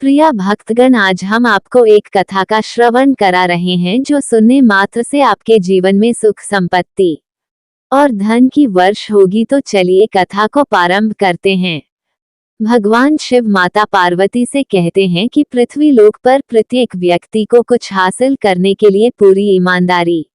प्रिया भक्तगण, आज हम आपको एक कथा का श्रवण करा रहे हैं जो सुनने मात्र से आपके जीवन में सुख संपत्ति और धन की वर्ष होगी। तो चलिए कथा को प्रारंभ करते हैं। भगवान शिव माता पार्वती से कहते हैं कि पृथ्वी लोक पर प्रत्येक व्यक्ति को कुछ हासिल करने के लिए पूरी ईमानदारी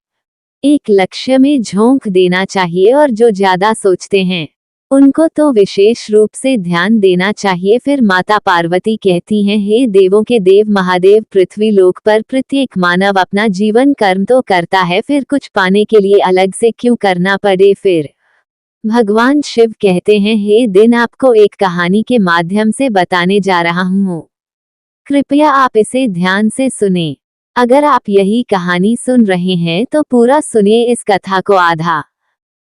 एक लक्ष्य में झोंक देना चाहिए और जो ज्यादा सोचते हैं उनको तो विशेष रूप से ध्यान देना चाहिए। फिर माता पार्वती कहती हैं, हे देवों के देव महादेव, पृथ्वी लोक पर प्रत्येक मानव अपना जीवन कर्म तो करता है, फिर कुछ पाने के लिए अलग से क्यों करना पड़े। फिर भगवान शिव कहते हैं, हे दिन, आपको एक कहानी के माध्यम से बताने जा रहा हूँ, कृपया आप इसे ध्यान से सुने। अगर आप यही कहानी सुन रहे हैं तो पूरा सुनिए, इस कथा को आधा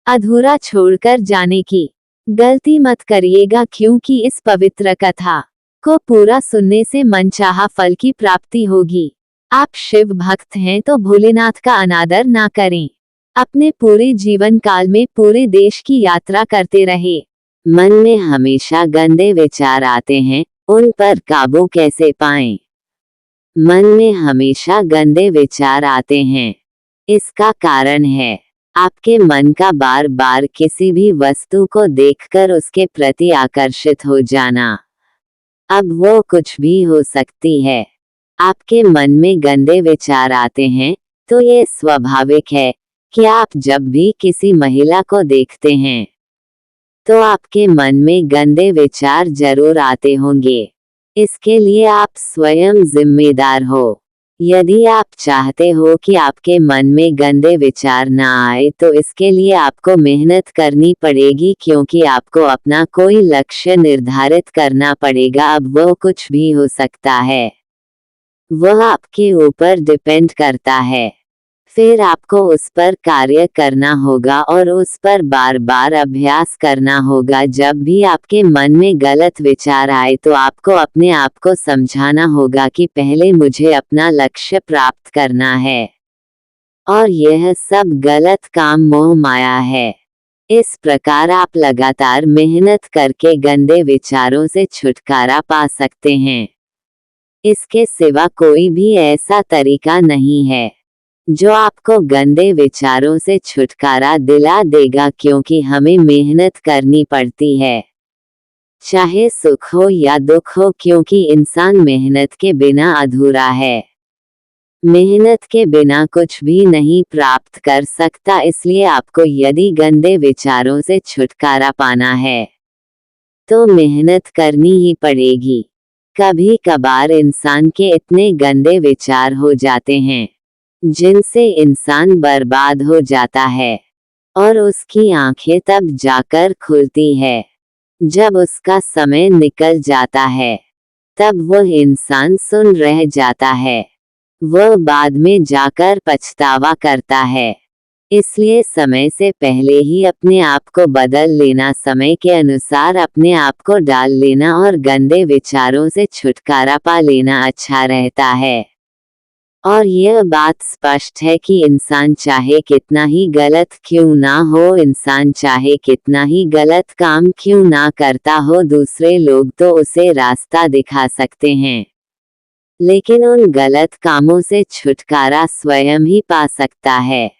अधूरा छोड़कर जाने की गलती मत करिएगा, क्योंकि इस पवित्र कथा को पूरा सुनने से मनचाहा फल की प्राप्ति होगी। आप शिव भक्त हैं तो भोलेनाथ का अनादर ना करें। अपने पूरे जीवन काल में पूरे देश की यात्रा करते रहे। मन में हमेशा गंदे विचार आते हैं, उन पर काबू कैसे पाएं? मन में हमेशा गंदे विचार आते हैं, इसका कारण है आपके मन का बार बार किसी भी वस्तु को देखकर उसके प्रति आकर्षित हो जाना। अब वो कुछ भी हो सकती है। आपके मन में गंदे विचार आते हैं तो ये स्वाभाविक है कि आप जब भी किसी महिला को देखते हैं तो आपके मन में गंदे विचार जरूर आते होंगे। इसके लिए आप स्वयं जिम्मेदार हो। यदि आप चाहते हो कि आपके मन में गंदे विचार ना आए तो इसके लिए आपको मेहनत करनी पड़ेगी, क्योंकि आपको अपना कोई लक्ष्य निर्धारित करना पड़ेगा। अब वो कुछ भी हो सकता है, वह आपके ऊपर डिपेंड करता है। फिर आपको उस पर कार्य करना होगा और उस पर बार बार अभ्यास करना होगा। जब भी आपके मन में गलत विचार आए तो आपको अपने आप को समझाना होगा कि पहले मुझे अपना लक्ष्य प्राप्त करना है और यह सब गलत काम मोह माया है। इस प्रकार आप लगातार मेहनत करके गंदे विचारों से छुटकारा पा सकते हैं। इसके सिवा कोई भी ऐसा तरीका नहीं है जो आपको गंदे विचारों से छुटकारा दिला देगा, क्योंकि हमें मेहनत करनी पड़ती है, चाहे सुख हो या दुख हो, क्योंकि इंसान मेहनत के बिना अधूरा है। मेहनत के बिना कुछ भी नहीं प्राप्त कर सकता। इसलिए आपको यदि गंदे विचारों से छुटकारा पाना है तो मेहनत करनी ही पड़ेगी। कभी कभार इंसान के इतने गंदे विचार हो जाते हैं जिनसे इंसान बर्बाद हो जाता है और उसकी आंखें तब जाकर खुलती है जब उसका समय निकल जाता है। तब वह इंसान सुन रह जाता है, वह बाद में जाकर पछतावा करता है। इसलिए समय से पहले ही अपने आप को बदल लेना, समय के अनुसार अपने आप को डाल लेना और गंदे विचारों से छुटकारा पा लेना अच्छा रहता है। और यह बात स्पष्ट है कि इंसान चाहे कितना ही गलत क्यों ना हो, इंसान चाहे कितना ही गलत काम क्यों ना करता हो, दूसरे लोग तो उसे रास्ता दिखा सकते हैं, लेकिन उन गलत कामों से छुटकारा स्वयं ही पा सकता है।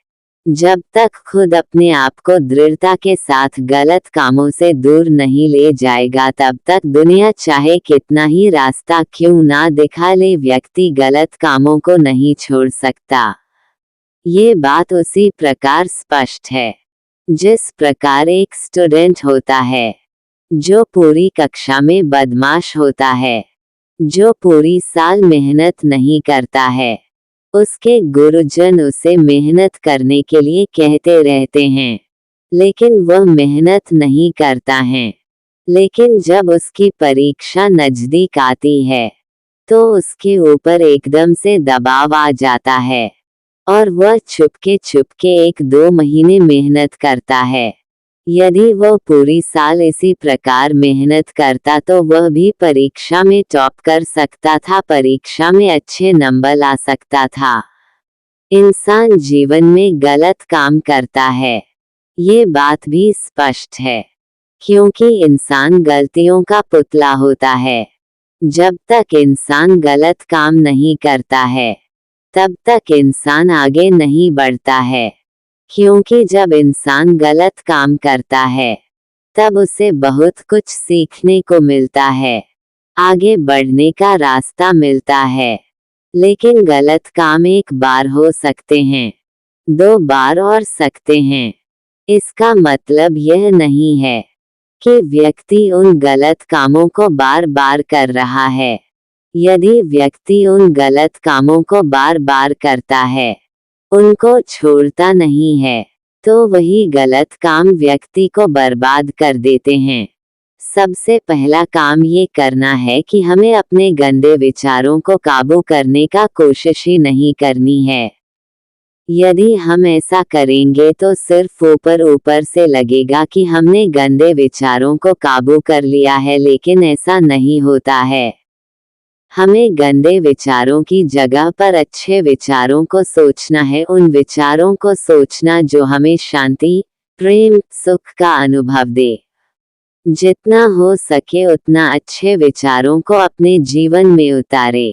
जब तक खुद अपने आप को दृढ़ता के साथ गलत कामों से दूर नहीं ले जाएगा, तब तक दुनिया चाहे कितना ही रास्ता क्यों ना दिखा ले, व्यक्ति गलत कामों को नहीं छोड़ सकता। ये बात उसी प्रकार स्पष्ट है जिस प्रकार एक स्टूडेंट होता है जो पूरी कक्षा में बदमाश होता है, जो पूरी साल मेहनत नहीं करता है। उसके गुरुजन उसे मेहनत करने के लिए कहते रहते हैं, लेकिन वह मेहनत नहीं करता है। लेकिन जब उसकी परीक्षा नजदीक आती है तो उसके ऊपर एकदम से दबाव आ जाता है और वह चुपके 1-2 महीने मेहनत करता है। यदि वह पूरी साल इसी प्रकार मेहनत करता तो वह भी परीक्षा में टॉप कर सकता था, परीक्षा में अच्छे नंबर ला सकता था। इंसान जीवन में गलत काम करता है, ये बात भी स्पष्ट है, क्योंकि इंसान गलतियों का पुतला होता है। जब तक इंसान गलत काम नहीं करता है, तब तक इंसान आगे नहीं बढ़ता है। क्योंकि जब इंसान गलत काम करता है, तब उसे बहुत कुछ सीखने को मिलता है, आगे बढ़ने का रास्ता मिलता है। लेकिन गलत काम एक बार हो सकते हैं, 2 बार और सकते हैं। इसका मतलब यह नहीं है कि व्यक्ति उन गलत कामों को बार बार कर रहा है। यदि व्यक्ति उन गलत कामों को बार बार करता है, उनको छोड़ता नहीं है, तो वही गलत काम व्यक्ति को बर्बाद कर देते हैं। सबसे पहला काम ये करना है कि हमें अपने गंदे विचारों को काबू करने का कोशिश ही नहीं करनी है। यदि हम ऐसा करेंगे तो सिर्फ ऊपर ऊपर से लगेगा कि हमने गंदे विचारों को काबू कर लिया है, लेकिन ऐसा नहीं होता है। हमें गंदे विचारों की जगह पर अच्छे विचारों को सोचना है, उन विचारों को सोचना जो हमें शांति, प्रेम, सुख का अनुभव दे। जितना हो सके उतना अच्छे विचारों को अपने जीवन में उतारे।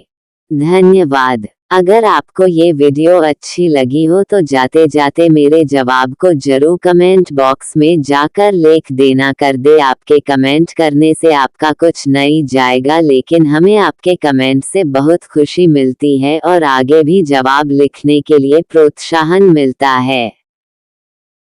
धन्यवाद। अगर आपको ये वीडियो अच्छी लगी हो तो जाते जाते मेरे जवाब को जरूर कमेंट बॉक्स में जाकर लिख देना। कर दे, आपके कमेंट करने से आपका कुछ नहीं जाएगा, लेकिन हमें आपके कमेंट से बहुत खुशी मिलती है और आगे भी जवाब लिखने के लिए प्रोत्साहन मिलता है।